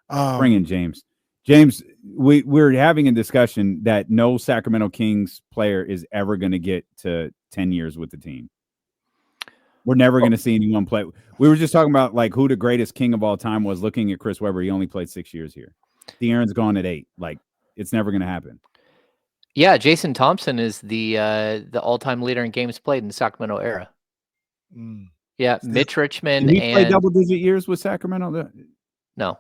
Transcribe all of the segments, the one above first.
Bring in James. James, we're having a discussion that no Sacramento Kings player is ever going to get to 10 years with the team. We're never going to see anyone play. We were just talking about like who the greatest king of all time was. Looking at Chris Webber, he only played 6 years here. De'Aaron's gone at 8. Like it's never going to happen. Yeah, Jason Thompson is the all-time leader in games played in the Sacramento era. Yeah, Mitch Richmond. Did he play double-digit years with Sacramento? No.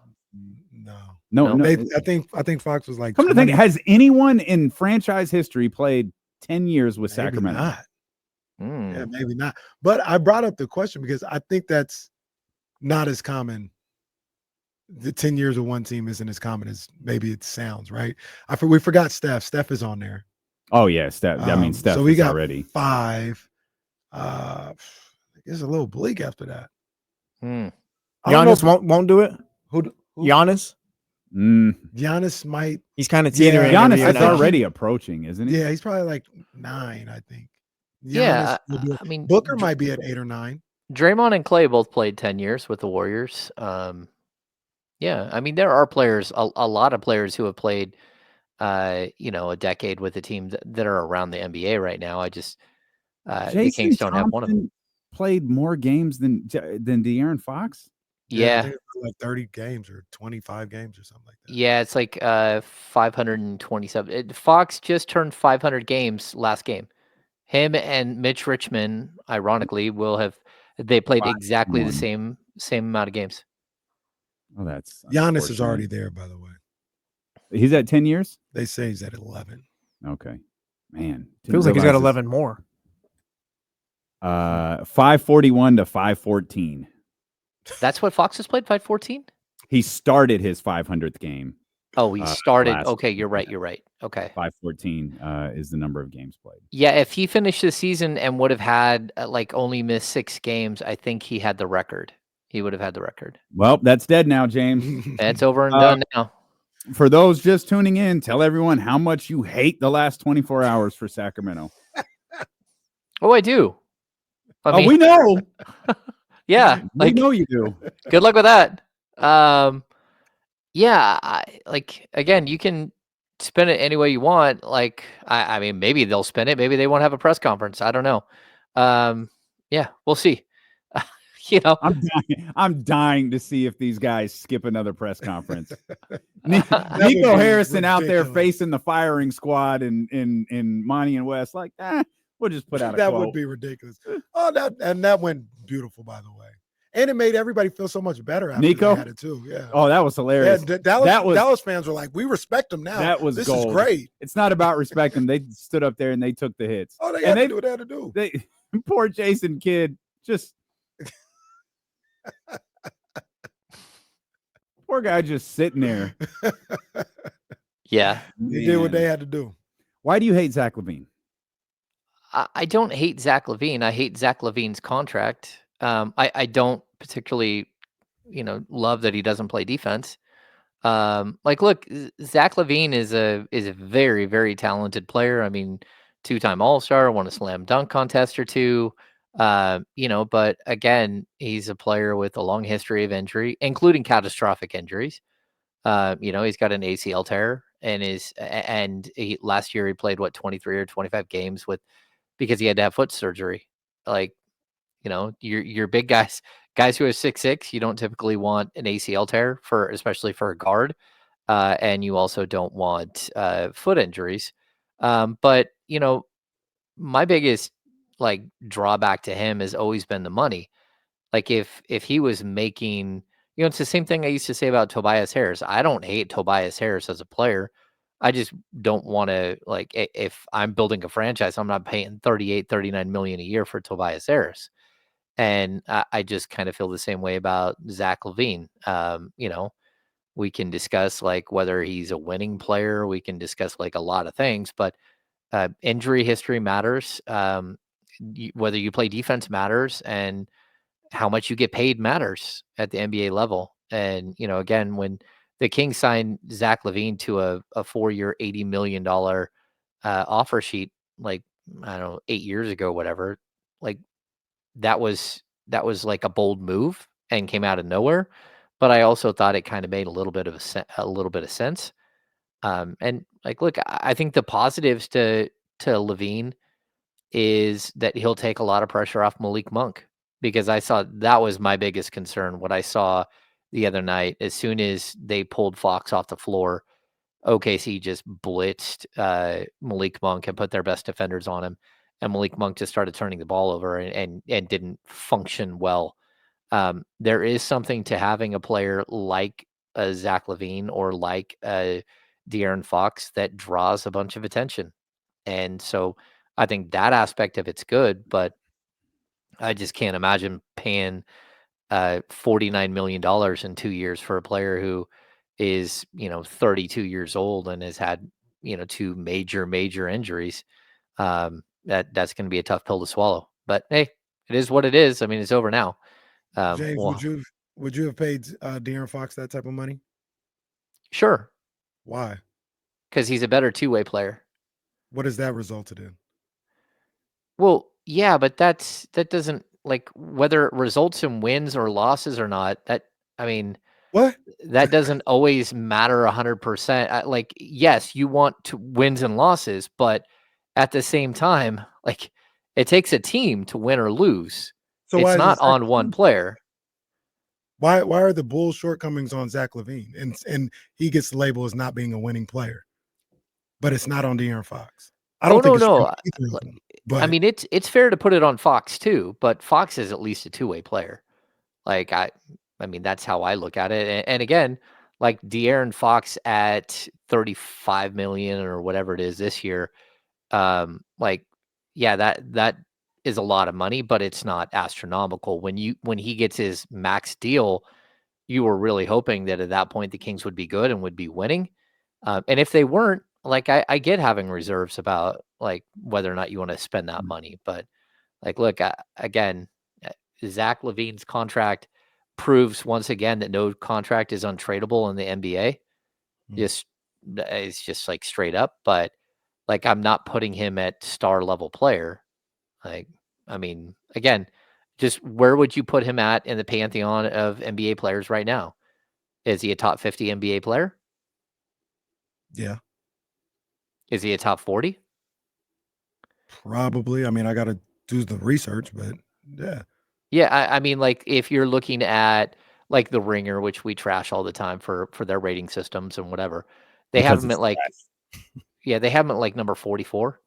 Maybe, I think Fox was like. Come to think, has anyone in franchise history played 10 years with Sacramento? Not. Yeah, maybe not. But I brought up the question because I think that's not as common. The 10 years of one team isn't as common as maybe it sounds, right? We forgot Steph. Steph is on there. Oh yeah, Steph. I mean, Steph. So we got already 5. It's a little bleak after that. Giannis won't do it. Who? Giannis. Giannis might. He's kind of teetering. Giannis is already approaching, isn't he? Yeah, he's probably like 9, I think. Giannis, I mean, Booker might be at 8 or 9. Draymond and Clay both played 10 years with the Warriors. Yeah, I mean, there are players, a lot of players who have played, a decade with the team that are around the NBA right now. I just, the Kings don't have one of them. Played more games than De'Aaron Fox? Yeah. Like 30 games or 25 games or something like that. Yeah, it's like 527. Fox just turned 500 games last game. Him and Mitch Richmond, ironically, they played exactly the same amount of games. Oh, that's Giannis is already there, by the way. He's at 10 years? They say he's at 11. Okay. Man. Feels like he's got 11 more. 541 to 514. That's what Fox has played, 514? He started his 500th game. Oh, he started. Okay, you're right. Okay. 514 is the number of games played. Yeah, if he finished the season and would have had only missed 6 games, I think he had the record. He would have had the record. Well, that's dead now, James. It's over and done now. For those just tuning in, tell everyone how much you hate the last 24 hours for Sacramento. Oh, I do. I mean, we know. Yeah, we know you do. Good luck with that. Yeah, again, you can spin it any way you want. Like, I mean, maybe they'll spin it. Maybe they won't have a press conference. I don't know. Yeah, we'll see. I'm dying to see if these guys skip another press conference. Nico Harrison out there facing the firing squad in Monty and West, like, we'll just put out a that quote. Would be ridiculous. Oh, that went beautiful, by the way. And it made everybody feel so much better after Nico they had it too. Yeah. Oh, that was hilarious. Yeah, Dallas fans were like, "We respect them now. This gold. is great." It's not about respecting. They stood up there and they took the hits. Oh, they had to do what they had to do. Poor Jason Kidd, just poor guy, just sitting there. Yeah, they did what they had to do. Why do you hate Zach LaVine? I don't hate Zach LaVine. I hate Zach LaVine's contract. I don't particularly, love that he doesn't play defense. Look, Zach LaVine is a very, very talented player. I mean, 2-time All-Star, won a slam dunk contest or 2. But again, he's a player with a long history of injury, including catastrophic injuries. He's got an ACL tear and last year he played 23 or 25 games because he had to have foot surgery. Like, your big guys who are 6'6", you don't typically want an ACL tear especially for a guard. And you also don't want foot injuries. But my biggest drawback to him has always been the money. Like if he was making, it's the same thing I used to say about Tobias Harris. I don't hate Tobias Harris as a player. I just don't want to, if I'm building a franchise, I'm not paying 38, 39 million a year for Tobias Harris. And I just kind of feel the same way about Zach LaVine. We can discuss whether he's a winning player. We can discuss a lot of things, but injury history matters. Whether you play defense matters, and how much you get paid matters at the NBA level. And, again, when the Kings signed Zach LaVine to a 4-year, $80 million offer sheet, I don't know, 8 years ago, whatever, that was a bold move and came out of nowhere. but I also thought it kind of made a little bit of sense. And like, look, I think the positives to LaVine is that he'll take a lot of pressure off Malik Monk, because I saw that was my biggest concern. What I saw the other night, as soon as they pulled Fox off the floor, OKC just blitzed Malik Monk and put their best defenders on him, and Malik Monk just started turning the ball over and didn't function well. There is something to having a player like Zach LaVine or like De'Aaron Fox that draws a bunch of attention, and so I think that aspect of it's good, but I just can't imagine paying $49 million in 2 years for a player who is, 32 years old and has had, 2 major injuries. That's going to be a tough pill to swallow. But hey, it is what it is. I mean, it's over now. James, Well, would you have paid De'Aaron Fox that type of money? sure, Why? because he's a better two-way player. What has that resulted in? Well, yeah, but that doesn't, like, whether it results in wins or losses or not. I mean, What? that doesn't always matter 100%. Like, yes, you want to wins and losses, but at the same time, like, it takes a team to win or lose. So It's why is not Zach on one LaVine? player. Why are the Bulls' shortcomings on Zach LaVine, and he gets the label as not being a winning player, but it's not on De'Aaron Fox? I don't think it's No. on either of them, I but mean, it's fair to put it on Fox too, but Fox is at least a two-way player. Like, I mean, that's how I look at it. And again, like De'Aaron Fox at 35 million or whatever it is this year, like, yeah, that is a lot of money, but it's not astronomical. When he gets his max deal, you were really hoping that at that point the Kings would be good and would be winning. And if they weren't, like, I get having reserves about, like, whether or not you want to spend that money. But like, look, again, Zach LaVine's contract proves once again that no contract is untradeable in the NBA. Just it's just like straight up. But like, I'm not putting him at star level player. Like, I mean, again, just where would you put him at in the pantheon of NBA players right now? Is he a top 50 NBA player? yeah, Is he a top 40? probably. I mean, I got to do the research, but yeah. Yeah, I mean, like, if you're looking at like the Ringer, which we trash all the time for their rating systems and whatever, they have Because him it's at like, trash. yeah, they have him at like number 44.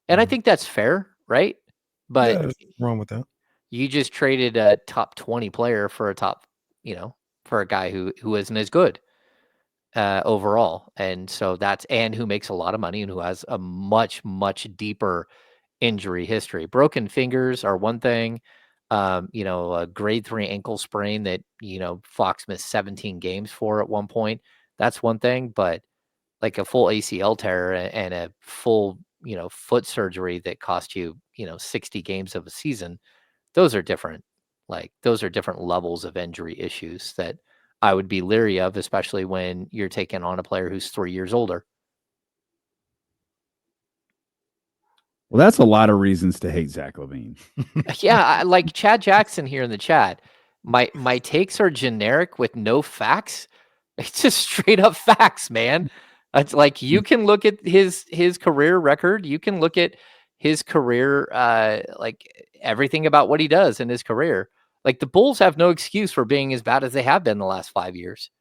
And I think that's fair, right? Yeah, But there's nothing wrong with that. you just traded a top 20 player for a top, for a guy who isn't as good overall. And so and who makes a lot of money and who has a much deeper injury history. Broken fingers are one thing. A grade 3 ankle sprain that, Fox missed 17 games for at one point. That's one thing, but like a full ACL tear and a full, foot surgery that cost you, 60 games of a season, those are different. Like, those are different levels of injury issues that I would be leery of, especially when you're taking on a player who's 3 years older. Well, that's a lot of reasons to hate Zach LaVine. Yeah, like Chad Jackson here in the chat. My takes are generic with no facts. It's just straight up facts, man. It's like, you can look at his career record. You can look at his career, like everything about what he does in his career. Like, the Bulls have no excuse for being as bad as they have been the last 5 years.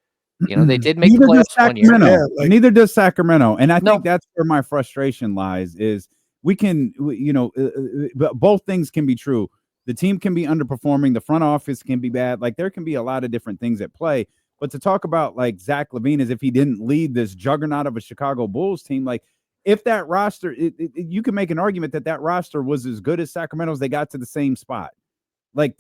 They did make the Neither does playoffs one year. Sacramento. Yeah, like- Neither does Sacramento. And I No. think that's where my frustration lies is but both things can be true. The team can be underperforming. The front office can be bad. Like, there can be a lot of different things at play. But to talk about like Zach LaVine as if he didn't lead this juggernaut of a Chicago Bulls team, like, if that roster, you can make an argument that roster was as good as Sacramento's. They got to the same spot. Like,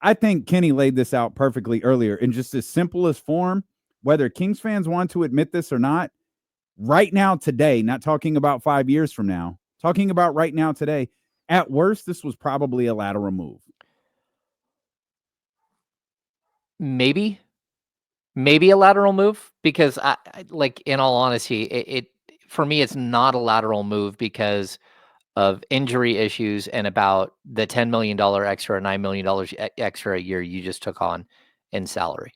I think Kenny laid this out perfectly earlier in just as simple as form, whether Kings fans want to admit this or not. Right now, today, not talking about 5 years from now, talking about right now, today, at worst, this was probably a lateral move. Maybe a lateral move, because I like, in all honesty, it for me, it's not a lateral move because of injury issues and about the $10 million extra or $9 million extra a year you just took on in salary.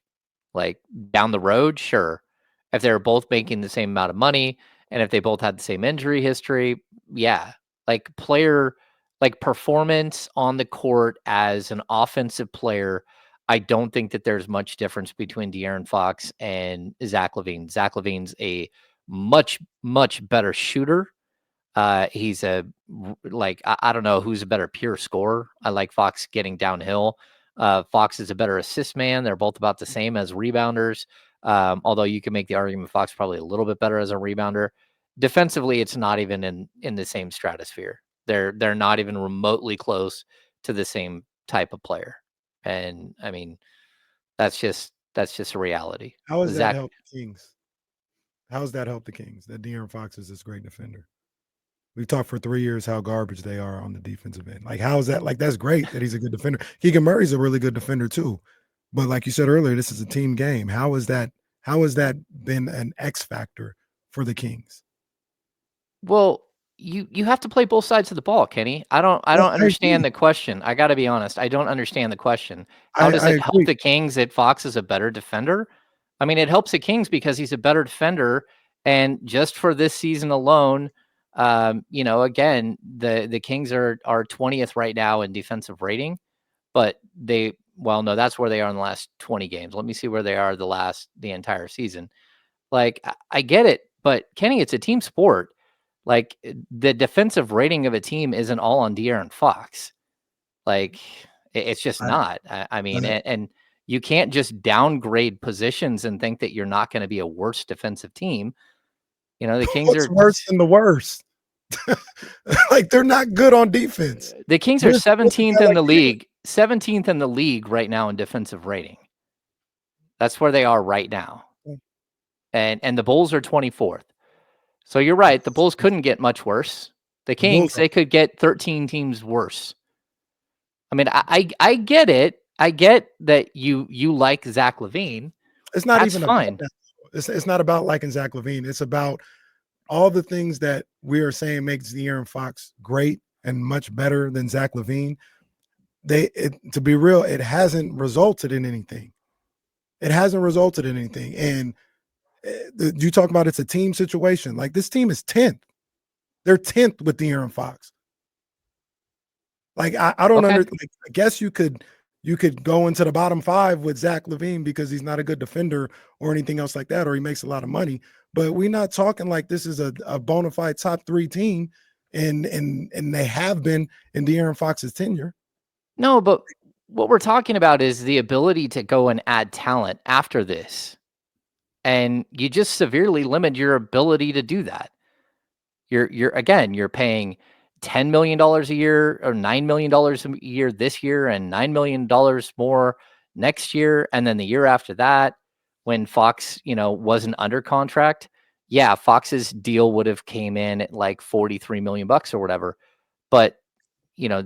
Like down the road, sure. If they're both making the same amount of money and if they both had the same injury history, yeah. Like performance on the court as an offensive player, I don't think that there's much difference between De'Aaron Fox and Zach LaVine. Zach LaVine's a much, much better shooter. He's I don't know who's a better pure scorer. I like Fox getting downhill. Fox is a better assist man. They're both about the same as rebounders. Although you can make the argument Fox probably a little bit better as a rebounder. Defensively, it's not even in the same stratosphere. They're not even remotely close to the same type of player. And I mean, that's just a reality. How has that helped the Kings? How has that helped the Kings that De'Aaron Fox is this great defender? We've talked for 3 years how garbage they are on the defensive end. Like, how is that? Like, that's great that he's a good defender. Keegan Murray's a really good defender too. But like you said earlier, this is a team game. How has that been an X factor for the Kings? Well, you have to play both sides of the ball, Kenny. I don't understand the question. I got to be honest. I don't understand the question. How does it help the Kings that Fox is a better defender? I mean, it helps the Kings because he's a better defender. And just for this season alone, again, the Kings are 20th right now in defensive rating, but that's where they are in the last 20 games. Let me see where they are the entire season. Like, I get it, but Kenny, it's a team sport. Like, the defensive rating of a team isn't all on De'Aaron Fox. Like, it's just not. I mean, and you can't just downgrade positions and think that you're not going to be a worse defensive team. The Kings are worse than the worst. Like, they're not good on defense. The Kings are 17th in the league, 17th in the league right now in defensive rating. That's where they are right now. And the Bulls are 24th. So you're right. The Bulls couldn't get much worse. The Kings, they could get 13 teams worse. I mean, I get it. I get that you like Zach LaVine. It's not That's even fine. It's not about liking Zach LaVine. It's about all the things that we are saying makes De'Aaron Fox great and much better than Zach LaVine. To be real, it hasn't resulted in anything. It hasn't resulted in anything. And you talk about it's a team situation. Like, this team is 10th. They're 10th with De'Aaron Fox. Like, I don't understand. Like, I guess you could go into the bottom 5 with Zach LaVine because he's not a good defender or anything else like that, or he makes a lot of money. But we're not talking like this is a bona fide top 3 team, and they have been in De'Aaron Fox's tenure. No, but what we're talking about is the ability to go and add talent after this. And you just severely limit your ability to do that. You're paying $10 million a year or $9 million a year this year and $9 million more next year. And then the year after that, when Fox, wasn't under contract, yeah, Fox's deal would have came in at like $43 million or whatever. But, a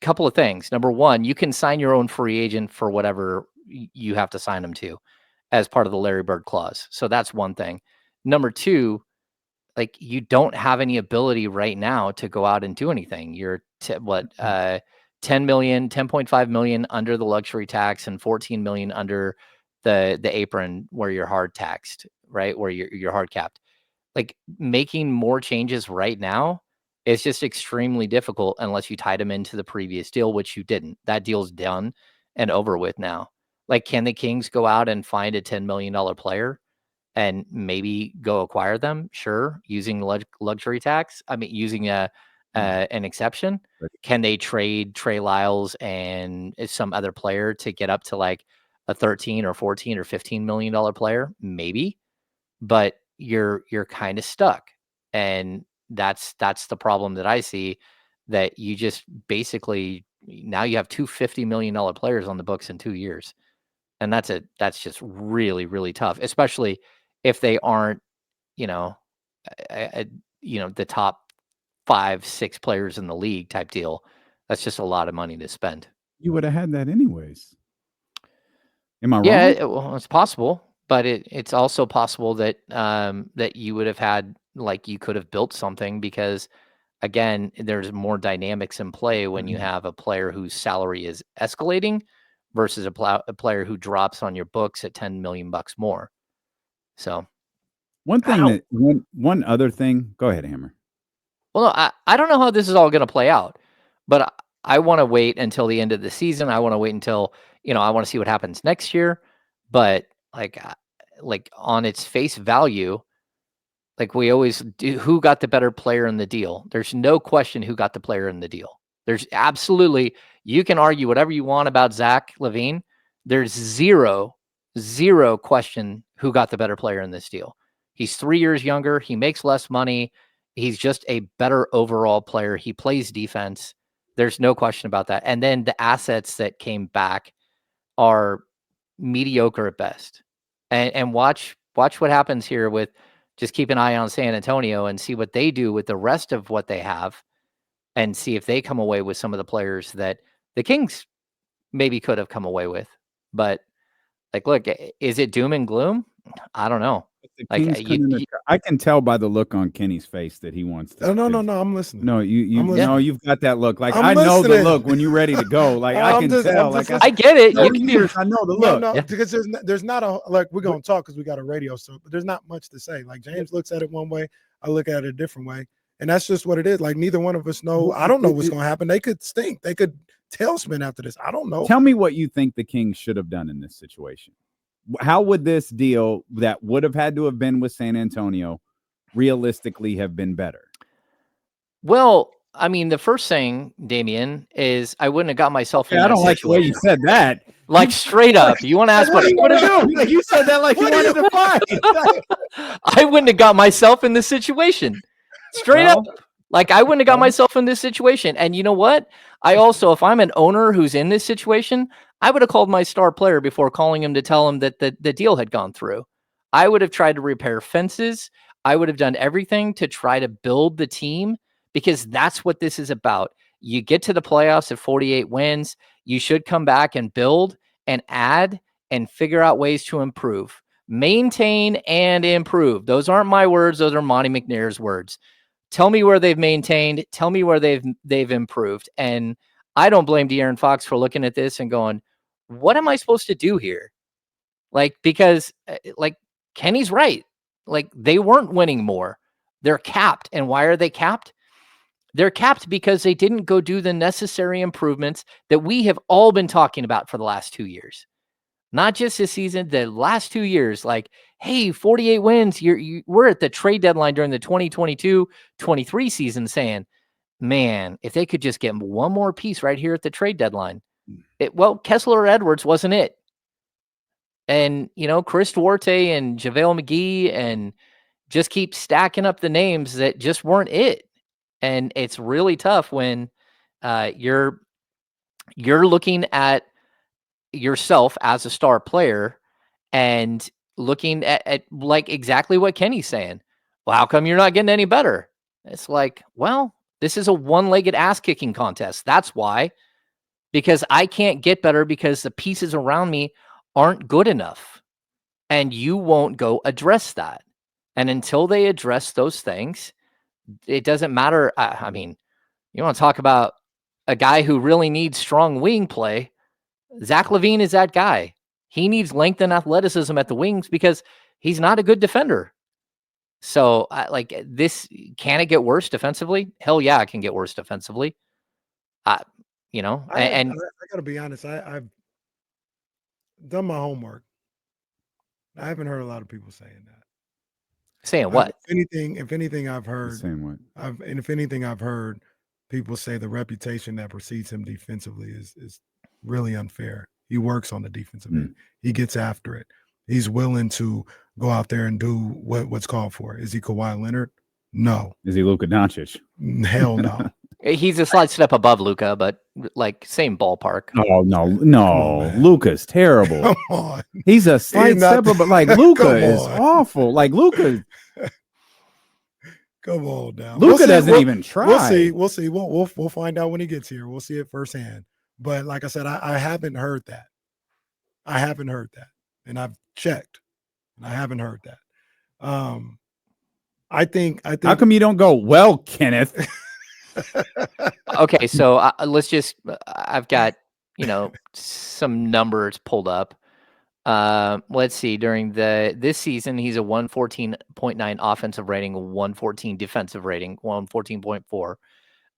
couple of things. Number one, you can sign your own free agent for whatever you have to sign them to as part of the Larry Bird clause. So that's one thing. Number two, like, you don't have any ability right now to go out and do anything. You're 10.5 million under the luxury tax and 14 million under the apron where you're hard taxed, right? Where you're hard capped. Like, making more changes right now is just extremely difficult unless you tied them into the previous deal, which you didn't. That deal's done and over with now. Like, can the Kings go out and find a $10 million player and maybe go acquire them? Sure. Using luxury tax. I mean, using an exception. Can they trade Trey Lyles and some other player to get up to like a 13 or 14 or $15 million player? Maybe, but you're kind of stuck. And that's the problem that I see, that you just basically, now you have two $50 million players on the books in 2 years. And that's just really, really tough, especially if they aren't, the top 5-6 players in the league type deal. That's just a lot of money to spend. You would have had that anyways. Am I wrong? Yeah, well, it's possible, but it's also possible that that you would have had, like, you could have built something, because again, there's more dynamics in play when you have a player whose salary is escalating versus a player who drops on your books at $10 million more. So one other thing. Go ahead, Hammer. Well, no, I don't know how this is all going to play out, but I want to wait until the end of the season. I want to wait until, I want to see what happens next year. But like on its face value, like we always do, who got the better player in the deal? There's no question who got the player in the deal. There's absolutely, you can argue whatever you want about Zach LaVine. There's zero question who got the better player in this deal. He's 3 years younger. He makes less money. He's just a better overall player. He plays defense. There's no question about that. And then the assets that came back are mediocre at best. And watch what happens here with, just keep an eye on San Antonio and see what they do with the rest of what they have, and see if they come away with some of the players that the Kings maybe could have come away with. But like, look, is it doom and gloom? I don't know. Like I can tell by the look on Kenny's face that he wants to. No, I'm listening. No, you've got that look. Like I'm I know listening. the look when you're ready to go. Like I can tell. I get it. I know the look. No, because there's not a, like, we're gonna talk because we got a radio, so but there's not much to say. Like James looks at it one way, I look at it a different way, and that's just what it is. Like neither one of us know. I don't know what's gonna happen. They could stink. They could tailspin after this. I don't know. Tell me what you think the Kings should have done in this situation. How would this deal that would have had to have been with San Antonio realistically have been better? Well, I mean, the first thing, Damian, is I wouldn't have got myself in that situation. I don't like the way you said that. Like straight up. You want to ask what I would have done? You said that like you wanted to fight. I wouldn't have got myself in this situation. Straight up. Like I wouldn't have got myself in this situation. And you know what? I also, if I'm an owner who's in this situation, I would have called my star player before calling him to tell him that the deal had gone through. I would have tried to repair fences. I would have done everything to try to build the team, because that's what this is about. You get to the playoffs at 48 wins. You should come back and build and add and figure out ways to improve, maintain and improve. Those aren't my words. Those are Monty McNair's words. Tell me where they've maintained. Tell me where they've improved. And I don't blame De'Aaron Fox for looking at this and going, what am I supposed to do here? Like, because like Kenny's right. Like they weren't winning more. They're capped. And why are they capped? They're capped because they didn't go do the necessary improvements that we have all been talking about for the last 2 years. Not just this season, the last 2 years. Like, hey, 48 wins. We're at the trade deadline during the 2022-23 season saying, man, if they could just get one more piece right here at the trade deadline. Kessler Edwards wasn't it. And, Chris Duarte and JaVale McGee, and just keep stacking up the names that just weren't it. And it's really tough when you're looking at yourself as a star player and looking at like exactly what Kenny's saying. Well, how come you're not getting any better? It's like, well, this is a one-legged ass-kicking contest. That's why. Because I can't get better because the pieces around me aren't good enough. And you won't go address that. And until they address those things, it doesn't matter. I mean, you want to talk about a guy who really needs strong wing play. Zach LaVine is that guy. He needs length and athleticism at the wings because he's not a good defender. So, this, can it get worse defensively? Hell yeah, it can get worse defensively. I got to be honest. I've done my homework. I haven't heard a lot of people saying that. Saying what? If anything, I've heard. Saying what? If anything, I've heard people say the reputation that precedes him defensively is really unfair. He works on the defensive end. He gets after it. He's willing to go out there and do what's called for. Is he Kawhi Leonard? No. Is he Luka Doncic? Hell no. He's a slight step above Luka, but like same ballpark. Oh no. Luka's terrible. Come on. He's a slight step above, like Luka is awful. Like Luka. Come on now. Luka doesn't even try. We'll see. We'll find out when he gets here. We'll see it firsthand. But like I said, I haven't heard that. And I've checked, and I haven't heard that. I think. How come you don't go, well, Kenneth? Okay, so let's just. I've got some numbers pulled up. Let's see. During this season, he's a 114.9 offensive rating, 114 defensive rating, 114.4.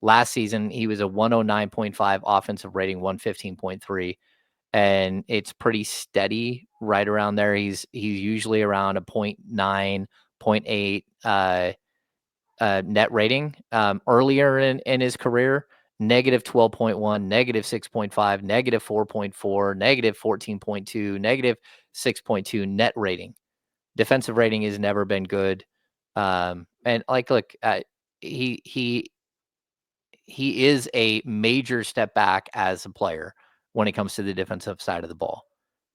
Last season, he was a 109.5 offensive rating, 115.3, and it's pretty steady right around there. He's usually around a 0.9, 0.8 net rating. Earlier in his career, negative 12.1, negative 6.5, negative 4.4, negative 14.2, negative 6.2 net rating. Defensive rating has never been good. And look, he is a major step back as a player when it comes to the defensive side of the ball.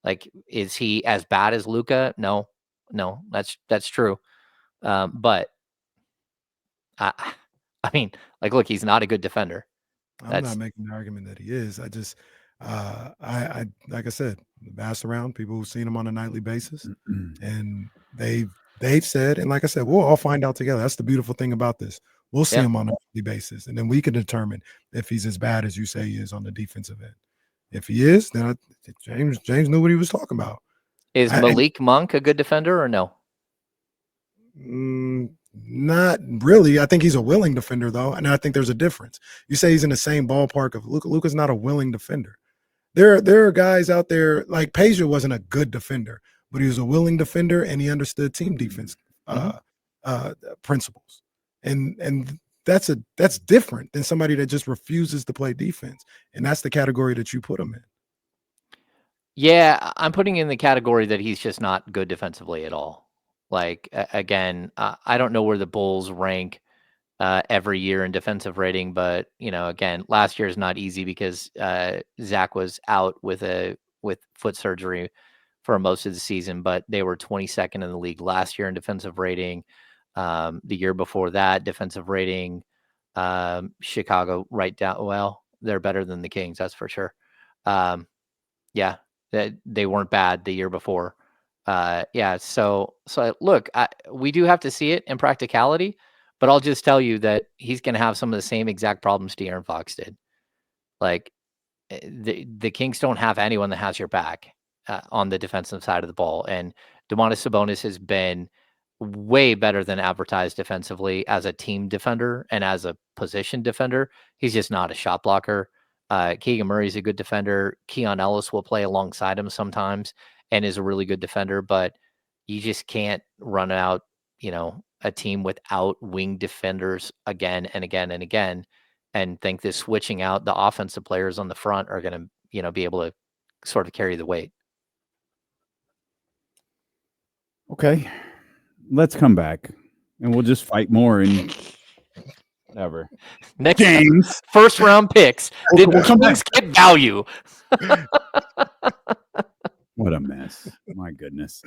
Like, is he as bad as Luka? No, that's true. But I mean, look, he's not a good defender. I'm not making the argument that he is. I just, I like I said, asked around people who've seen him on a nightly basis, and they've said, and like I said, we'll all find out together. That's the beautiful thing about this. We'll see him on a nightly basis, and then we can determine if he's as bad as you say he is on the defensive end. If he is, then James knew what he was talking about. Is Malik Monk a good defender or no? Not really. I think he's a willing defender, though, and I think there's a difference. You say he's in the same ballpark of Luka. Luka's not a willing defender. There are guys out there, like Peja wasn't a good defender, but he was a willing defender, and he understood team defense principles. And that's different than somebody that just refuses to play defense, and that's the category that you put him in. Yeah, I'm putting in the category that he's just not good defensively at all. Like, again, I don't know where the Bulls rank every year in defensive rating, but again, last year is not easy because Zach was out with foot surgery for most of the season, but they were 22nd in the league last year in defensive rating. The year before that, defensive rating, Chicago right down. Well, they're better than the Kings, that's for sure. Yeah, they weren't bad the year before. So look, we do have to see it in practicality, but I'll just tell you that he's going to have some of the same exact problems De'Aaron Fox did. Like, the Kings don't have anyone that has your back on the defensive side of the ball, and Domantas Sabonis has been way better than advertised defensively as a team defender and as a position defender. He's just not a shot blocker. Keegan Murray's a good defender. Keon Ellis will play alongside him sometimes and is a really good defender, but you just can't run out, a team without wing defenders again and again and again, and think that switching out the offensive players on the front are going to, be able to sort of carry the weight. Okay, let's come back and we'll just fight more and whatever. Next James, first round picks. Did the Kings get value? What a mess. My goodness.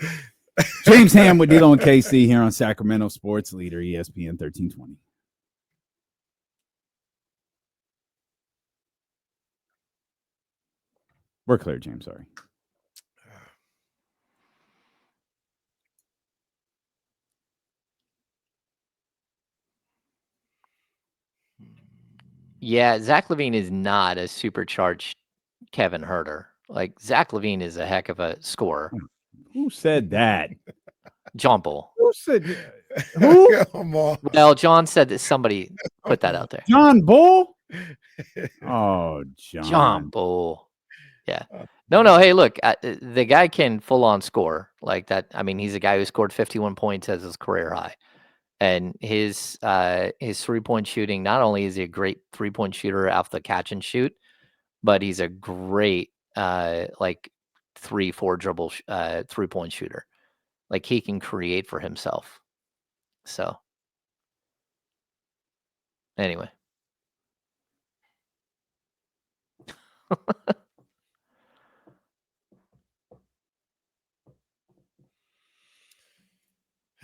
James Ham with D'Lo and KC here on Sacramento Sports Leader, ESPN 1320. We're clear, James. Sorry. Yeah, Zach LaVine is not a supercharged Kevin Huerter. Like, Zach LaVine is a heck of a scorer. Who said that? John Bull. Who said who? Come on. Well, John said that somebody put that out there. John Bull? Oh, John. John Bull. Yeah. No. Hey, look, the guy can full on score like that. I mean, he's a guy who scored 51 points as his career high. And his 3-point shooting, not only is he a great 3-point shooter off the catch and shoot, but he's a great 3-4 dribble 3-point shooter. Like, he can create for himself. So anyway.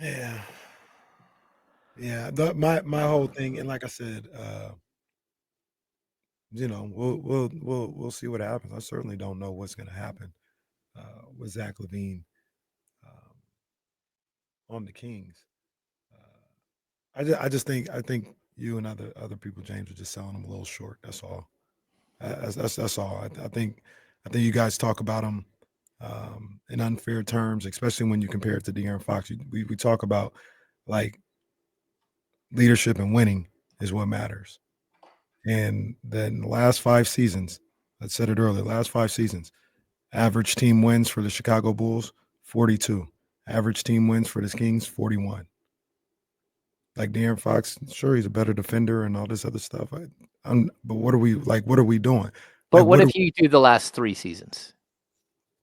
Yeah. My whole thing, and like I said, we'll see what happens. I certainly don't know what's going to happen with Zach LaVine on the Kings. I think you and other people, James, are just selling him a little short. That's all. That's all. I think you guys talk about him in unfair terms, especially when you compare it to De'Aaron Fox. We talk about like leadership and winning is what matters. And then the last 5 seasons, I said it earlier, last 5 seasons, average team wins for the Chicago Bulls, 42. Average team wins for the Kings, 41. Like De'Aaron Fox, sure, he's a better defender and all this other stuff. But what are we doing? But Like, what if you do the last 3 seasons?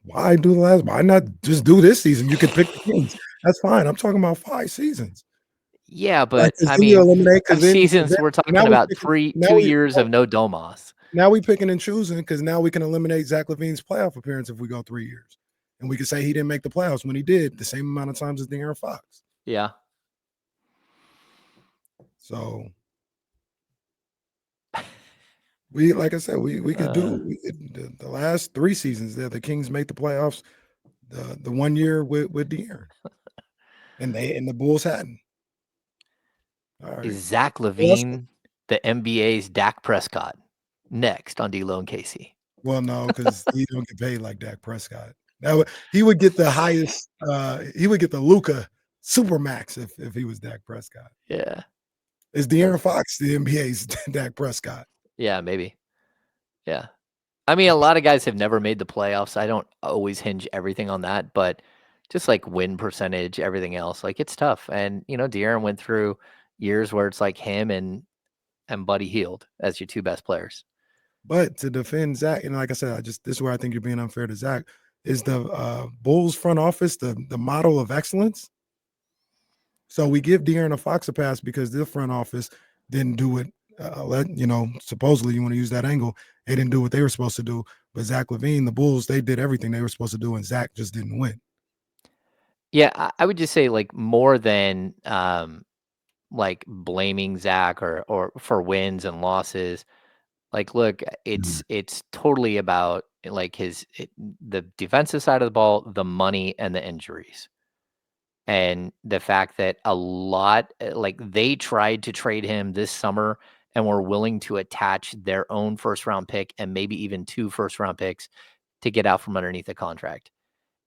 Why do the last? Why not just do this season? You could pick the Kings. That's fine. I'm talking about 5 seasons. Yeah, but Like, I then you mean, eliminate, 'cause 5 then seasons, we're talking now about picking, 2 years of no Domas. now we picking and choosing because now we can eliminate Zach LaVine's playoff appearance if we go 3 years, and we can say he didn't make the playoffs when he did the same amount of times as De'Aaron Fox. Yeah. So we, like I said, we could do the last 3 seasons there. The Kings make the playoffs. The 1 year with De'Aaron, and the Bulls hadn't. All right. Is Zach LaVine the NBA's Dak Prescott? Next on D-Lo and Casey. Well, no, because he don't get paid like Dak Prescott. He would get the highest. He would get the Luka Supermax if he was Dak Prescott. Yeah. Is De'Aaron Fox the NBA's Dak Prescott? Yeah, maybe. Yeah. I mean, a lot of guys have never made the playoffs. I don't always hinge everything on that, but just like win percentage, everything else, like it's tough. And De'Aaron went through years where it's like him and Buddy Hield as your 2 best players. But to defend Zach, and like I said, this is where I think you're being unfair to Zach. Is the Bulls front office the model of excellence? So we give De'Aaron Fox a pass because the front office didn't do it. Supposedly you want to use that angle. They didn't do what they were supposed to do. But Zach LaVine, the Bulls, they did everything they were supposed to do, and Zach just didn't win. Yeah, I would just say like more than like blaming Zach or for wins and losses. Like, look, it's totally about like the defensive side of the ball, the money, and the injuries. And the fact that a lot, like they tried to trade him this summer and were willing to attach their own first-round pick and maybe even 2 first-round picks to get out from underneath the contract.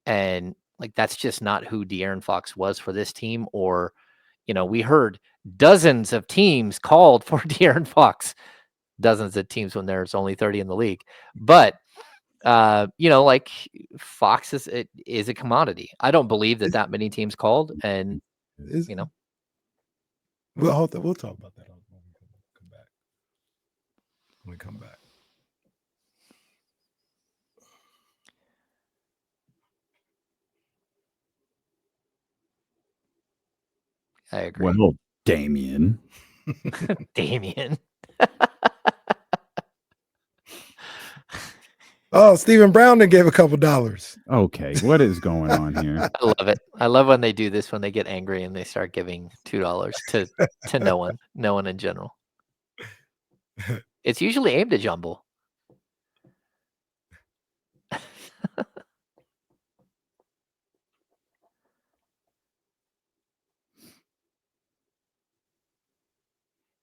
And like, that's just not who De'Aaron Fox was for this team. Or, we heard dozens of teams called for De'Aaron Fox, dozens of teams when there's only 30 in the league. But like Fox is a commodity. I don't believe that many teams called, and we'll talk about that when we come back. I agree. Well, Damian. Damian. Oh, Stephen Brown then gave a couple dollars. Okay, what is going on here? I love it. I love when they do this, when they get angry and they start giving $2 to no one in general. It's usually aimed at John Bull.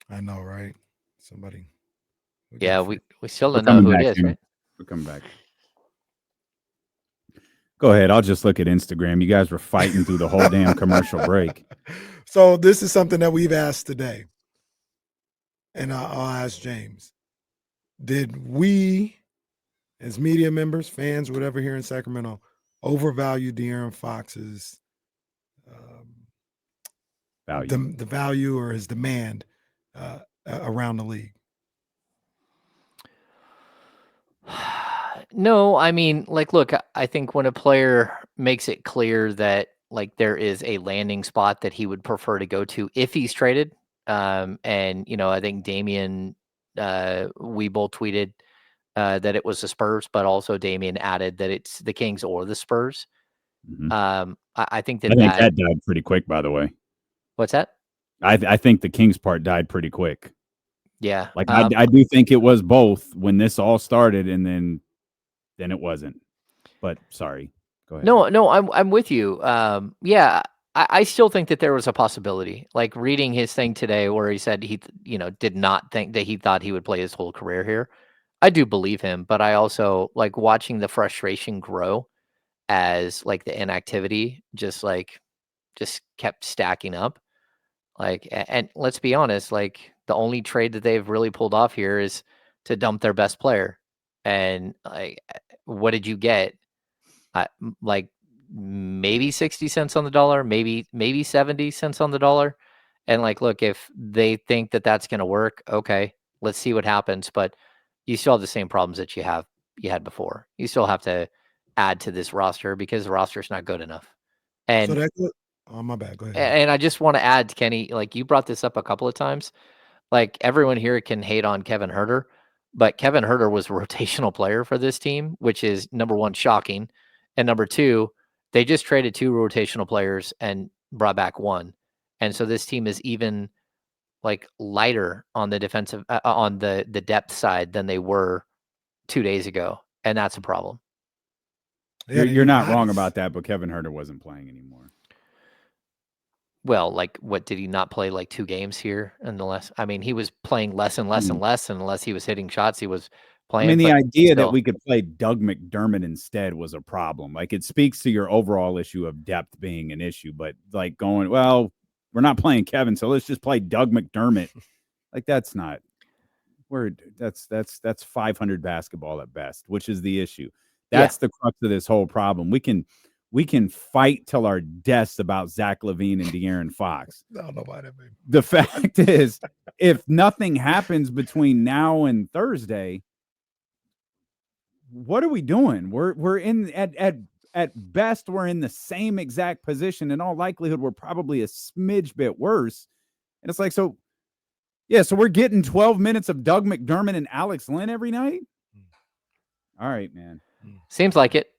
I know, right? Somebody. Yeah, we still don't know who it is, right? We'll come back. Go ahead. I'll just look at Instagram. You guys were fighting through the whole damn commercial break. So this is something that we've asked today. And I'll ask James. Did we, as media members, fans, whatever, here in Sacramento, overvalue De'Aaron Fox's value, the value or his demand around the league? No, I mean, like, look, I think when a player makes it clear that like there is a landing spot that he would prefer to go to if he's traded, and I think Damian, we both tweeted that it was the Spurs, but also Damian added that it's the Kings or the Spurs. Mm-hmm. I think that that died pretty quick, by the way. What's that? I think the Kings part died pretty quick. Yeah, like I do think it was both when this all started, and then it wasn't. But sorry, go ahead. No, I'm with you. Yeah, I still think that there was a possibility. Like reading his thing today, where he said he did not think that he thought he would play his whole career here. I do believe him, but I also like watching the frustration grow as like the inactivity just kept stacking up. Like, and let's be honest, like the only trade that they've really pulled off here is to dump their best player. And like, what did you get? Like maybe 60 cents on the dollar, maybe 70 cents on the dollar. And like, look, if they think that that's going to work, okay, let's see what happens. But you still have the same problems that you had before. You still have to add to this roster because the roster's not good enough. And So that oh, my bad. Go ahead. and I just want to add, Kenny, like you brought this up a couple of times. Like everyone here can hate on Kevin Huerter, but Kevin Huerter was a rotational player for this team, which is number one, shocking. And number two, they just traded 2 rotational players and brought back 1. And so this team is even like lighter on the defensive, on the depth side than they were 2 days ago. And that's a problem. You're not wrong about that, but Kevin Huerter wasn't playing anymore. Well, like, what did he not play like 2 games here in the last? I mean, he was playing less and less and less, and unless he was hitting shots, he was playing. I mean, the idea that we could play Doug McDermott instead was a problem. Like, it speaks to your overall issue of depth being an issue, but like going, well, we're not playing Kevin, so let's just play Doug McDermott. Like, that's not. That's 500 basketball at best, which is the issue. That's the crux of this whole problem. We can fight till our deaths about Zach LaVine and De'Aaron Fox. I don't know why that made. The fact is, if nothing happens between now and Thursday, what are we doing? We're in at best we're in the same exact position. In all likelihood, we're probably a smidge bit worse. And it's like, so we're getting 12 minutes of Doug McDermott and Alex Len every night. All right, man. Seems like it.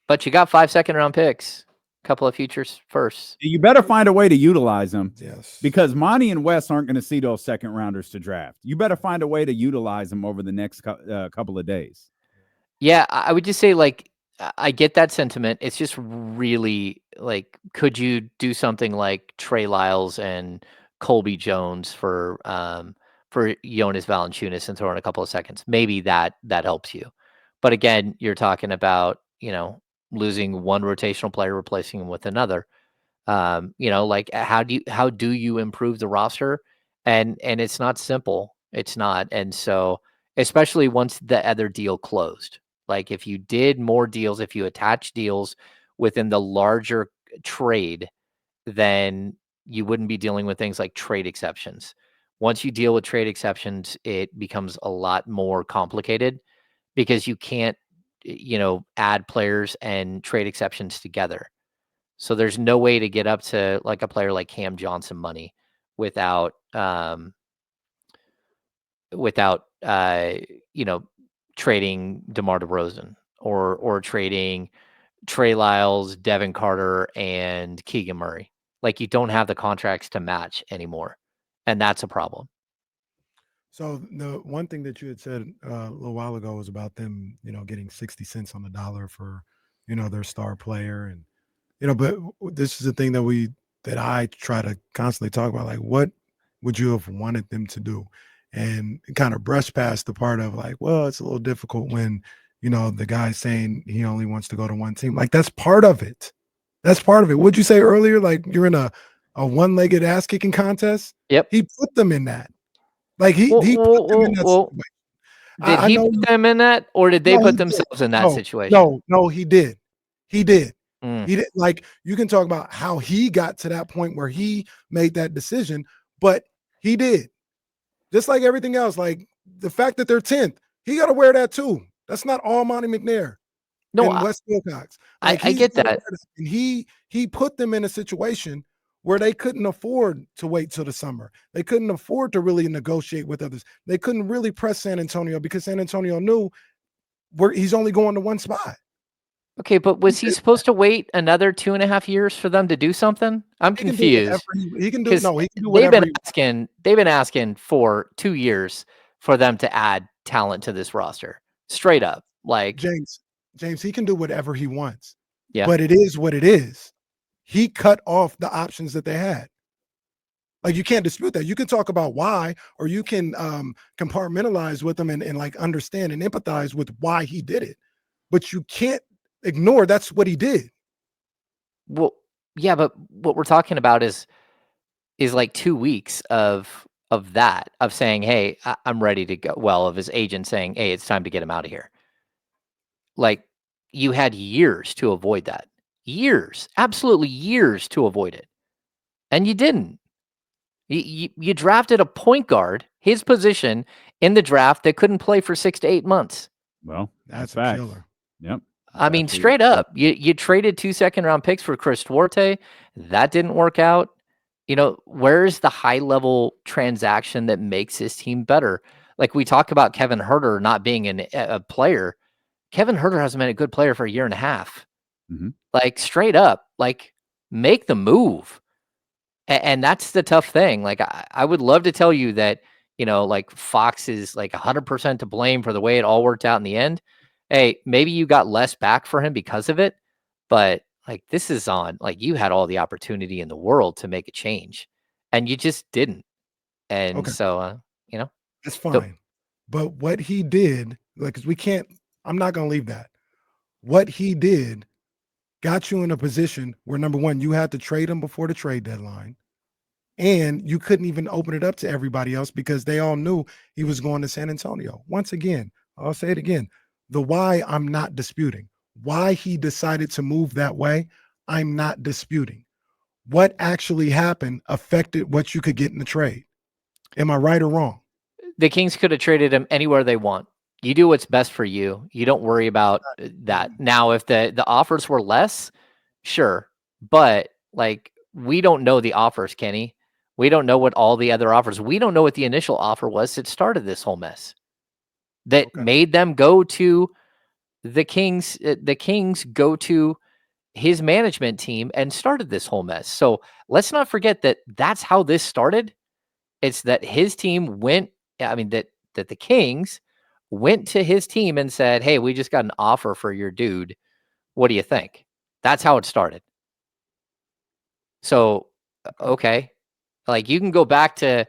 But you got 5 second-round picks, a couple of futures first. You better find a way to utilize them. Yes. Because Monty and Wes aren't going to see those second rounders to draft. You better find a way to utilize them over the next couple of days. Yeah, I would just say, like, I get that sentiment. It's just really, like, could you do something like Trey Lyles and Colby Jones for Jonas Valanciunas and throw in a couple of seconds? Maybe that helps you. But again, you're talking about, losing one rotational player, replacing him with another. Like how do you improve the roster? And it's not simple. It's not. And so, especially once the other deal closed, like if you did more deals, if you attach deals within the larger trade, then you wouldn't be dealing with things like trade exceptions. Once you deal with trade exceptions, it becomes a lot more complicated because you can't, add players and trade exceptions together. So there's no way to get up to like a player like Cam Johnson money without trading DeMar DeRozan or trading Trey Lyles, Devin Carter, and Keegan Murray. Like you don't have the contracts to match anymore, and that's a problem. So the one thing that you had said a little while ago was about them, getting 60 cents on the dollar for, their star player. And, but this is the thing that I try to constantly talk about, like, what would you have wanted them to do? And kind of brush past the part of like, well, it's a little difficult when, the guy's saying he only wants to go to one team. Like, that's part of it. That's part of it. What'd you say earlier? Like you're in a one-legged ass kicking contest. Yep. He put them in that. Like he put them in that situation. Did he put them in that, or did they put themselves in that situation? No, he did. He did. Mm. He did. Like you can talk about how he got to that point where he made that decision, but he did. Just like everything else, like the fact that they're 10th, he got to wear that too. That's not all Monty McNair. No, and Wes Wilcox. Like I get that. And he put them in a situation where they couldn't afford to wait till the summer. They couldn't afford to really negotiate with others. They couldn't really press San Antonio because San Antonio knew he's only going to one spot. Okay, but was he supposed to wait another 2.5 years for them to do something? I'm confused. He can do whatever. They've been asking for 2 years for them to add talent to this roster. Straight up. Like James, he can do whatever he wants. Yeah. But it is what it is. He cut off the options that they had. Like, you can't dispute that. You can talk about why, or you can compartmentalize with him and like understand and empathize with why he did it. But you can't ignore that's what he did. Well, yeah, but what we're talking about is like 2 weeks of that, of saying, "Hey, I'm ready to go." Well, of his agent saying, "Hey, it's time to get him out of here." Like, you had years to avoid that. Years, absolutely years to avoid it, and you didn't. You drafted a point guard, his position, in the draft that couldn't play for 6 to 8 months. Well, That's a facts. killer. Yep. I mean, Absolutely. straight up, you traded 2 second-round picks for Chris Duarte. That didn't work out. You know, where's the high-level transaction that makes this team better? Like, we talk about Kevin Huerter not being a player. Kevin Huerter hasn't been a good player for a year and a half. Mhm. Like, straight up, like, make the move. And that's the tough thing. Like, I would love to tell you that, you know, like, Fox is like 100% to blame for the way it all worked out in the end. Hey, maybe you got less back for him because of it, but like, this is on, like, you had all the opportunity in the world to make a change and you just didn't. And Okay. so, you know, That's fine. But what he did, like, 'cause we can't, I'm not going to leave that. What he did got you in a position where, number one, you had to trade him before the trade deadline. And you couldn't even open it up to everybody else because they all knew he was going to San Antonio. Once again, I'll say it again. The why I'm not disputing. Why he decided to move that way, I'm not disputing. What actually happened affected what you could get in the trade. Am I right or wrong? the Kings could have traded him anywhere they want. You do what's best for you. You don't worry about that. Now, if the offers were less, sure. But like, we don't know the offers, Kenny. We don't know what all the other offers. We don't know what the initial offer was that started this whole mess. That Okay. made them go to the Kings. The Kings go to his management team and started this whole mess. So let's not forget that that's how this started. It's that his team went. I mean, that the Kings went to his team and said, "Hey, we just got an offer for your dude. What do you think?" That's how it started. So, okay, like, you can go back to,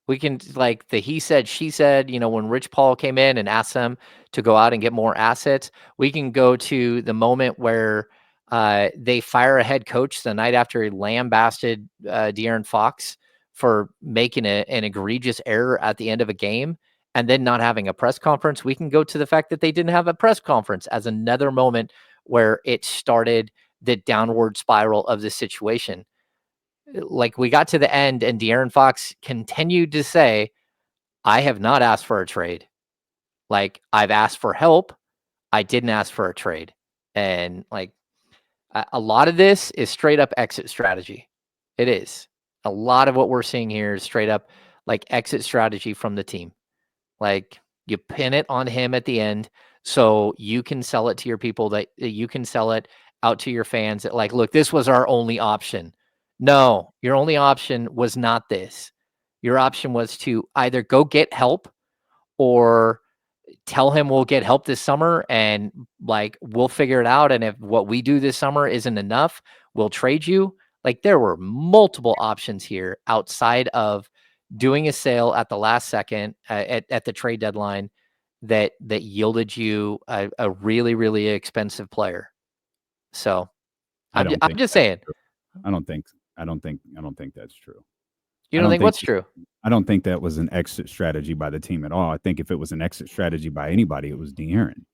we can, like, the he said, she said, you know, when Rich Paul came in and asked them to go out and get more assets. We can go to the moment where they fire a head coach the night after he lambasted De'Aaron Fox for making an egregious error at the end of a game and then not having a press conference. We can go to the fact that they didn't have a press conference as another moment where it started the downward spiral of the situation. Like, we got to the end and De'Aaron Fox continued to say, "I have not asked for a trade. Like, I've asked for help. I didn't ask for a trade." And like, a lot of this is straight up exit strategy. It is. A lot of what we're seeing here is straight up like exit strategy from the team. Like, you pin it on him at the end so you can sell it to your people, that you can sell it out to your fans that, like, look, this was our only option. No, your only option was not this. Your option was to either go get help or tell him we'll get help this summer and like we'll figure it out. And if what we do this summer isn't enough, we'll trade you. Like, there were multiple options here outside of doing a sale at the last second at the trade deadline that yielded you a really, really expensive player. So I I'm don't think just that's saying. true. I don't think that's true. You I don't don't think what's true? I don't think that was an exit strategy by the team at all. I think if it was an exit strategy by anybody, it was De'Aaron.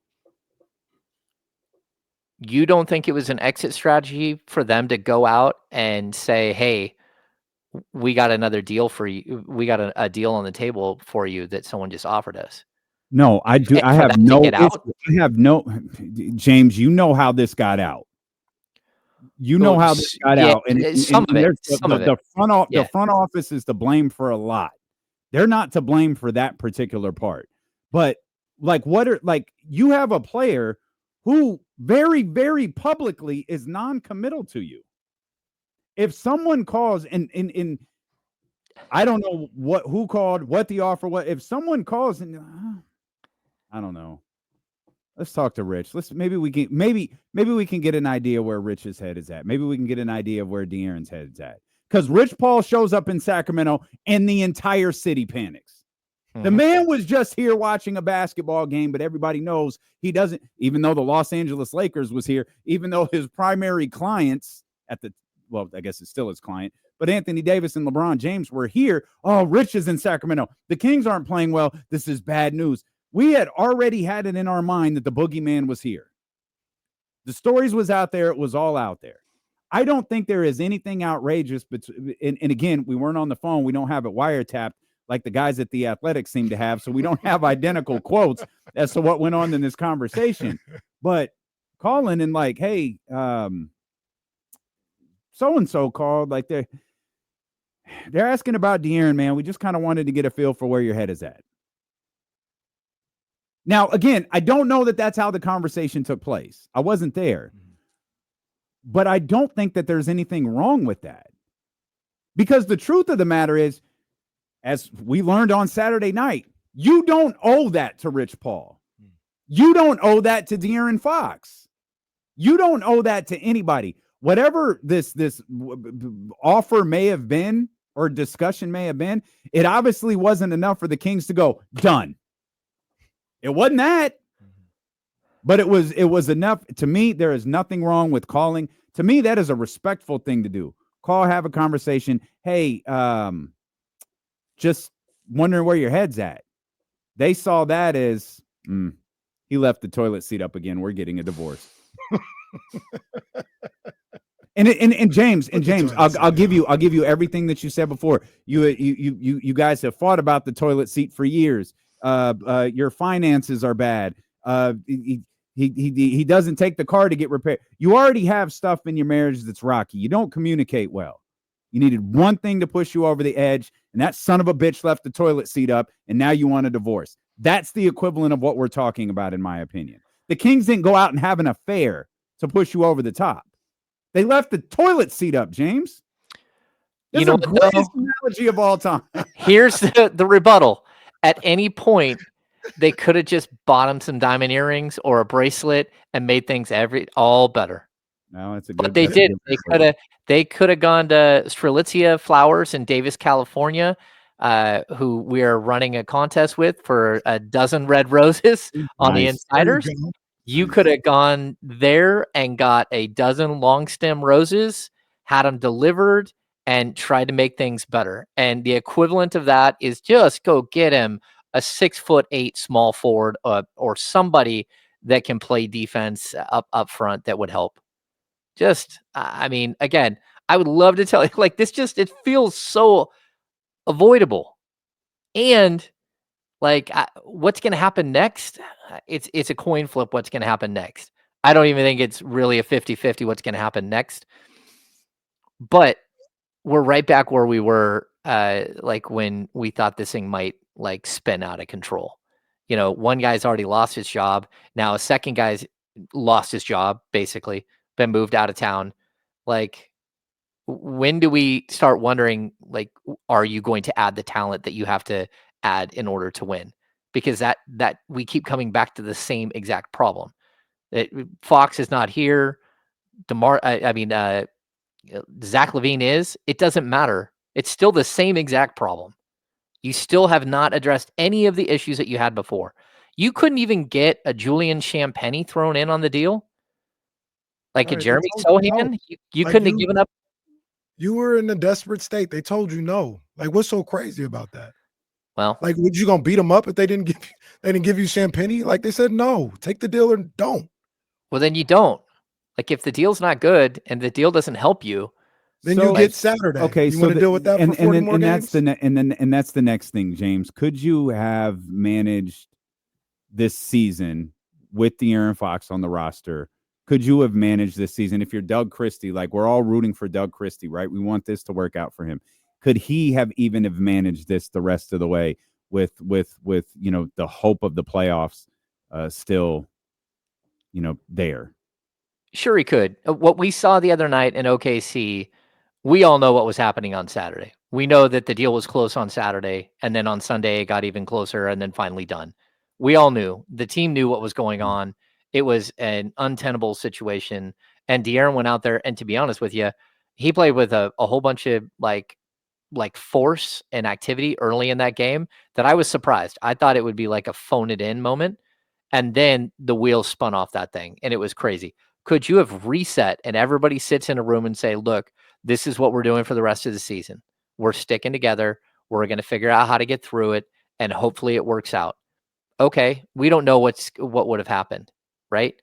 You don't think it was an exit strategy for them to go out and say, "Hey, we got another deal for you. We got a deal on the table for you that someone just offered us." No, I do. I For have them to no get out? issue. I have no James, you know how this got out. You know Well, how this got yeah, out, and some of it, there's some of it. the Yeah. front office is to blame for a lot. They're not to blame for that particular part. But like, you have a player who very, very publicly is non-committal to you. If someone calls and I don't know who called, what the offer was. If someone calls and I don't know. Let's talk to Rich. Maybe we can get an idea where Rich's head is at. Maybe we can get an idea of where De'Aaron's head is at. because Rich Paul shows up in Sacramento and the entire city panics. The man was just here watching a basketball game, but everybody knows he doesn't, even though the Los Angeles Lakers was here, even though his primary clients well, I guess it's still his client, but Anthony Davis and LeBron James were here. Oh, Rich is in Sacramento. The Kings aren't playing well. This is bad news. We had already had it in our mind that the boogeyman was here. The stories was out there. It was all out there. I don't think there is anything outrageous. But and again, we weren't on the phone. We don't have it wiretapped like the guys at The Athletic seem to have. So we don't have identical quotes as to what went on in this conversation. But calling and like, hey, so-and-so called, like they're asking about De'Aaron, man. We just kind of wanted to get a feel for where your head is at. Now, again, I don't know that that's how the conversation took place. I wasn't there. But I don't think that there's anything wrong with that. Because the truth of the matter is, as we learned on Saturday night, you don't owe that to Rich Paul. You don't owe that to De'Aaron Fox. You don't owe that to anybody. Whatever this offer may have been or discussion may have been, it obviously wasn't enough for the Kings to go, done. It wasn't that. But it was enough. To me, there is nothing wrong with calling. To me, that is a respectful thing to do. Call, have a conversation. Hey, just wondering where your head's at. They saw that as he left the toilet seat up again. We're getting a divorce. And James, I'll give you everything that you said before. You guys have fought about the toilet seat for years. Your finances are bad. He doesn't take the car to get repaired. You already have stuff in your marriage that's rocky. You don't communicate well. You needed one thing to push you over the edge, and that son of a bitch left the toilet seat up, and now you want a divorce. That's the equivalent of what we're talking about, in my opinion. The Kings didn't go out and have an affair to push you over the top. They left the toilet seat up, James. That's the greatest analogy of all time. Here's the rebuttal. At any point, they could have just bought him some diamond earrings or a bracelet and made things all better. No, it's a good. But they did. They could have gone to Strelitzia Flowers in Davis, California, who we are running a contest with for a dozen red roses on the Insiders. You could have gone there and got a dozen long stem roses, had them delivered, and tried to make things better. And the equivalent of that is just go get him a 6'8" small forward or somebody that can play defense up front that would help. Just, I mean, again, I would love to tell you, like, it feels so avoidable. And like, what's going to happen next? It's a coin flip. What's going to happen next? I don't even think it's really a 50-50 what's going to happen next. But we're right back where we were, like when we thought this thing might like spin out of control. You know, one guy's already lost his job. Now a second guy's lost his job, basically, been moved out of town. Like, when do we start wondering, like, are you going to add the talent that you have to add in order to win? Because that we keep coming back to the same exact problem. Fox is not here. Zach LaVine is. It doesn't matter. It's still the same exact problem. You still have not addressed any of the issues that you had before. You couldn't even get a Julian Champagnie thrown in on the deal. Like a Jeremy Sohan. You couldn't have given up. You were in a desperate state. They told you no. Like, what's so crazy about that? Well, like, would you gonna beat them up if they didn't give you Champagnie? Like, they said no, take the deal or don't. Well, then you don't. Like, if the deal's not good and the deal doesn't help you, then you get Saturday. Okay, you want to deal with that for 40 more games? That's the next thing, James. Could you have managed this season with De'Aaron Fox on the roster? Could you have managed this season if you're Doug Christie? Like, we're all rooting for Doug Christie, right? We want this to work out for him. Could he have managed this the rest of the way with you know, the hope of the playoffs still, you know, there? Sure, he could. What we saw the other night in OKC, we all know what was happening on Saturday. We know that the deal was close on Saturday, and then on Sunday it got even closer and then finally done. We all knew. The team knew what was going on. It was an untenable situation, and De'Aaron went out there, and to be honest with you, He played with a whole bunch of like force and activity early in that game that I was surprised. I thought it would be like a phone it in moment. And then the wheels spun off that thing and it was crazy. Could you have reset and everybody sits in a room and say, look, this is what we're doing for the rest of the season. We're sticking together. We're going to figure out how to get through it. And hopefully it works out. Okay. We don't know what would have happened, right?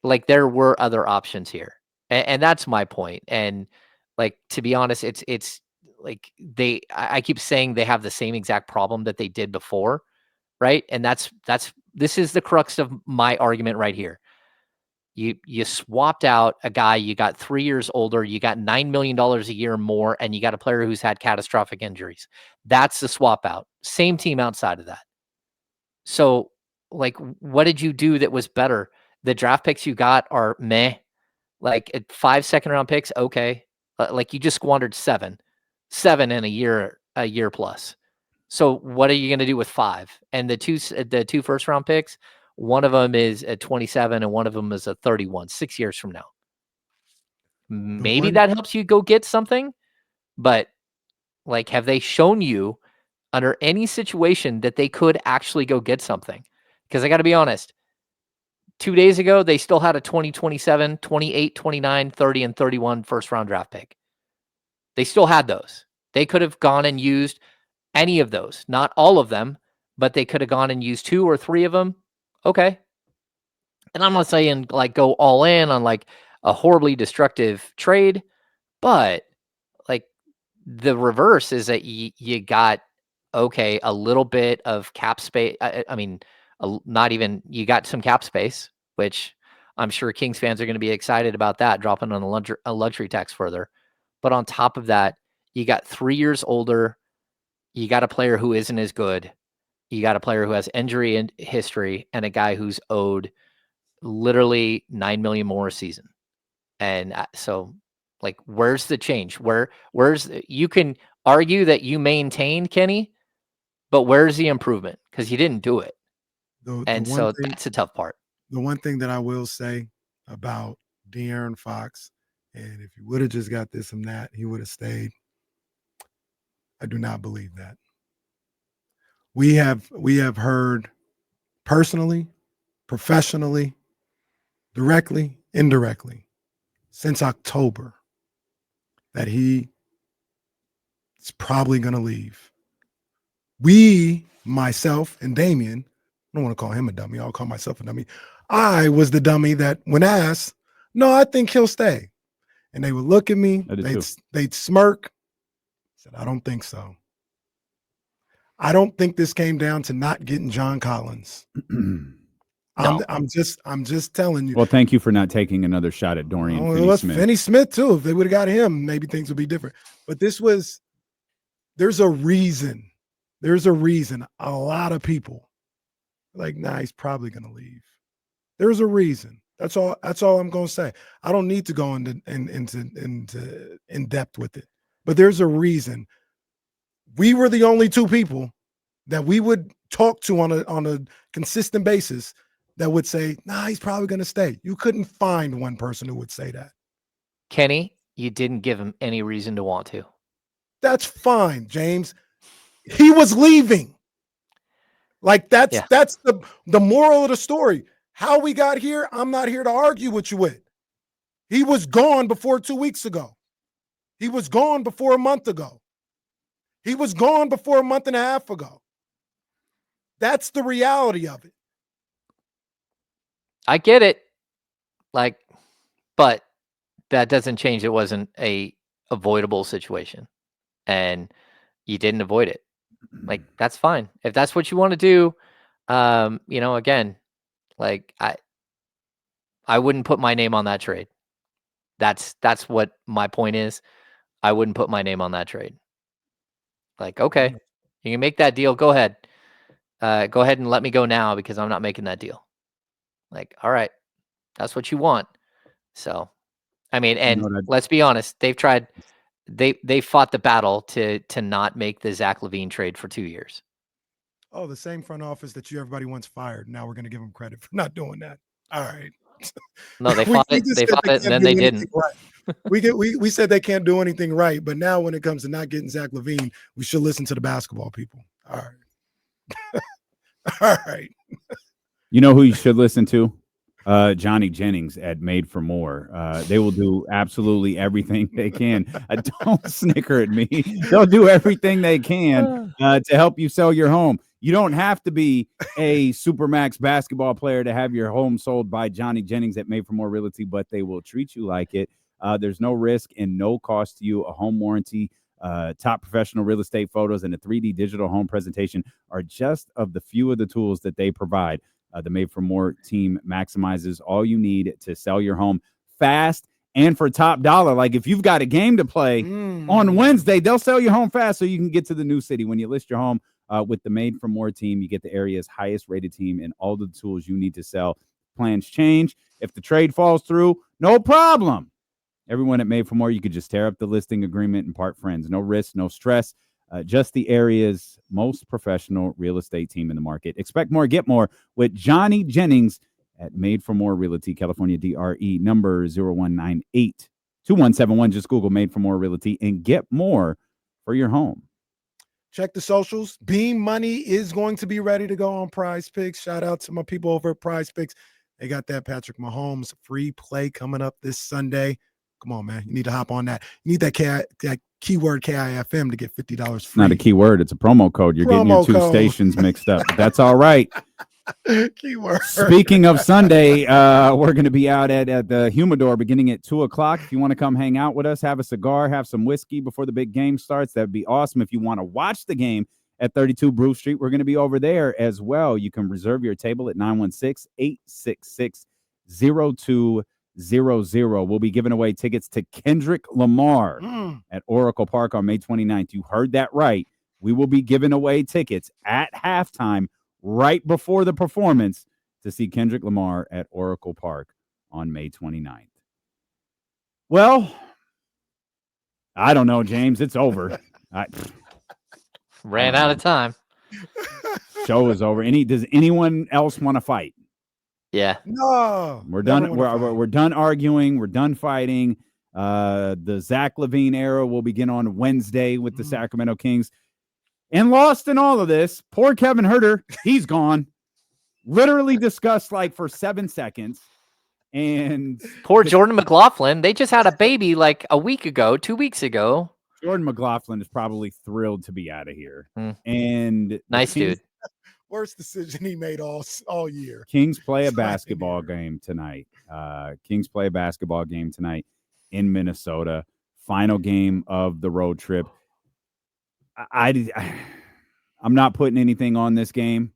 Like there were other options here. And that's my point. And like, to be honest, it's like I keep saying they have the same exact problem that they did before. Right. And this is the crux of my argument right here. You swapped out a guy, you got 3 years older, you got $9 million a year more, and you got a player who's had catastrophic injuries. That's the swap out. Same team outside of that. So, like, what did you do that was better? The draft picks you got are meh. Like 5 second-round picks, okay. Like you just squandered seven in a year plus. So what are you going to do with 5? And the two first-round picks, one of them is at 27 and one of them is a 31, 6 years from now. Maybe that helps you go get something, but like, have they shown you under any situation that they could actually go get something? Because I got to be honest, 2 days ago, they still had a 20, 27, 28, 29, 30, and 31 first-round draft pick. They still had those. They could have gone and used any of those, not all of them, but they could have gone and used 2 or 3 of them. Okay. And I'm not saying like go all in on like a horribly destructive trade, but like the reverse is that you got, okay, a little bit of cap space. I mean, not even, you got some cap space, which I'm sure Kings fans are going to be excited about that, dropping on a luxury tax further. But on top of that, you got 3 years older. You got a player who isn't as good. You got a player who has injury and history and a guy who's owed literally $9 million more a season. And so like, where's the change? You can argue that you maintained Kenny, but where's the improvement? Because you didn't do it. That's a tough part. The one thing that I will say about De'Aaron Fox, and if he would have just got this and that, he would have stayed. I do not believe that. We have heard personally, professionally, directly, indirectly, since October that he is probably going to leave. We, myself and Damian, I don't want to call him a dummy. I'll call myself a dummy. I was the dummy that when asked, no, I think he'll stay. And they would look at me, they'd smirk. I said, I don't think so. I don't think this came down to not getting John Collins. No. I'm just telling you. Well, thank you for not taking another shot at Dorian Finney-Smith. Finney-Smith too. If they would have got him, maybe things would be different. But there's a reason. There's a reason. A lot of people like, nah, he's probably going to leave. There's a reason. That's all I'm going to say. I don't need to go into in depth with it. But there's a reason. We were the only 2 people that we would talk to on a consistent basis that would say, nah, he's probably going to stay. You couldn't find one person who would say that. Kenny, you didn't give him any reason to want to. That's fine, James. He was leaving. Like that's the moral of the story. How we got here, I'm not here to argue with you with. He was gone before 2 weeks ago. He was gone before a month ago. He was gone before a month and a half ago. That's the reality of it. I get it. Like, but that doesn't change. It wasn't a avoidable situation and you didn't avoid it. Like, that's fine. If that's what you want to do, again, like I wouldn't put my name on that trade. That's what my point is. I wouldn't put my name on that trade. Like, okay, you can make that deal. Go ahead. Go ahead and let me go now because I'm not making that deal. Like, all right, that's what you want. So, I mean, and let's be honest, they've tried. They fought the battle to not make the Zach LaVine trade for 2 years. Oh, the same front office that everybody once fired. Now we're going to give them credit for not doing that. All right. No, they fought it. They fought it, and then they didn't. Right. We said they can't do anything right, but now when it comes to not getting Zach LaVine, we should listen to the basketball people. All right. All right. You know who you should listen to? Johnny Jennings at Made for More. They will do absolutely everything they can. Don't snicker at me. They'll do everything they can to help you sell your home. You don't have to be a Supermax basketball player to have your home sold by Johnny Jennings at Made for More Realty, but they will treat you like it. There's no risk and no cost to you. A home warranty, top professional real estate photos, and a 3D digital home presentation are just of the few of the tools that they provide. The Made for More team maximizes all you need to sell your home fast and for top dollar. Like if you've got a game to play on Wednesday, they'll sell your home fast so you can get to the new city. When you list your home with the Made for More team, you get the area's highest rated team and all the tools you need to sell. Plans change. If the trade falls through, no problem. Everyone at Made for More, you could just tear up the listing agreement and part friends. No risk, no stress. Just the area's most professional real estate team in the market. Expect more, get more with Johnny Jennings at Made for More Realty, California DRE number 0198-2171. Just Google Made for More Realty and get more for your home. Check the socials. Beam Money is going to be ready to go on Prize Picks. Shout out to my people over at Prize Picks. They got that Patrick Mahomes free play coming up this Sunday. Come on, man. You need to hop on that. You need that keyword KIFM to get $50 free. It's not a keyword. It's a promo code. You're getting your two stations mixed up. That's all right. Keyword. Speaking of Sunday, we're going to be out at the Humidor beginning at 2 o'clock. If you want to come hang out with us, have a cigar, have some whiskey before the big game starts, that'd be awesome. If you want to watch the game at 32 Brew Street, we're going to be over there as well. You can reserve your table at 916-866-0200. We'll be giving away tickets to Kendrick Lamar at Oracle Park on May 29th. You heard that right. We will be giving away tickets at halftime right before the performance to see Kendrick Lamar at Oracle Park on May 29th. Well, I don't know, James. It's over. Ran out of time. Show is over. Does anyone else want to fight? Yeah. No. We're done. We're done arguing. We're done fighting. The Zach LaVine era will begin on Wednesday with the Sacramento Kings. And lost in all of this, poor Kevin Huerter, he's gone. Literally discussed like for 7 seconds. And poor Jordan McLaughlin. They just had a baby like a week ago, 2 weeks ago. Jordan McLaughlin is probably thrilled to be out of here. And nice dude. Worst decision he made all year. Kings play a basketball game tonight. Kings play a basketball game tonight in Minnesota. Final game of the road trip. I'm not putting anything on this game,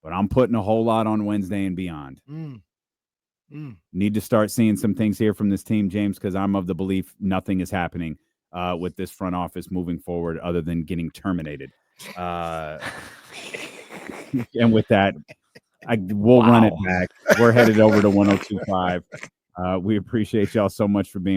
but I'm putting a whole lot on Wednesday and beyond. Need to start seeing some things here from this team, James, because I'm of the belief nothing is happening with this front office moving forward other than getting terminated. And with that, we'll run it back. We're headed over to 102.5. We appreciate y'all so much for being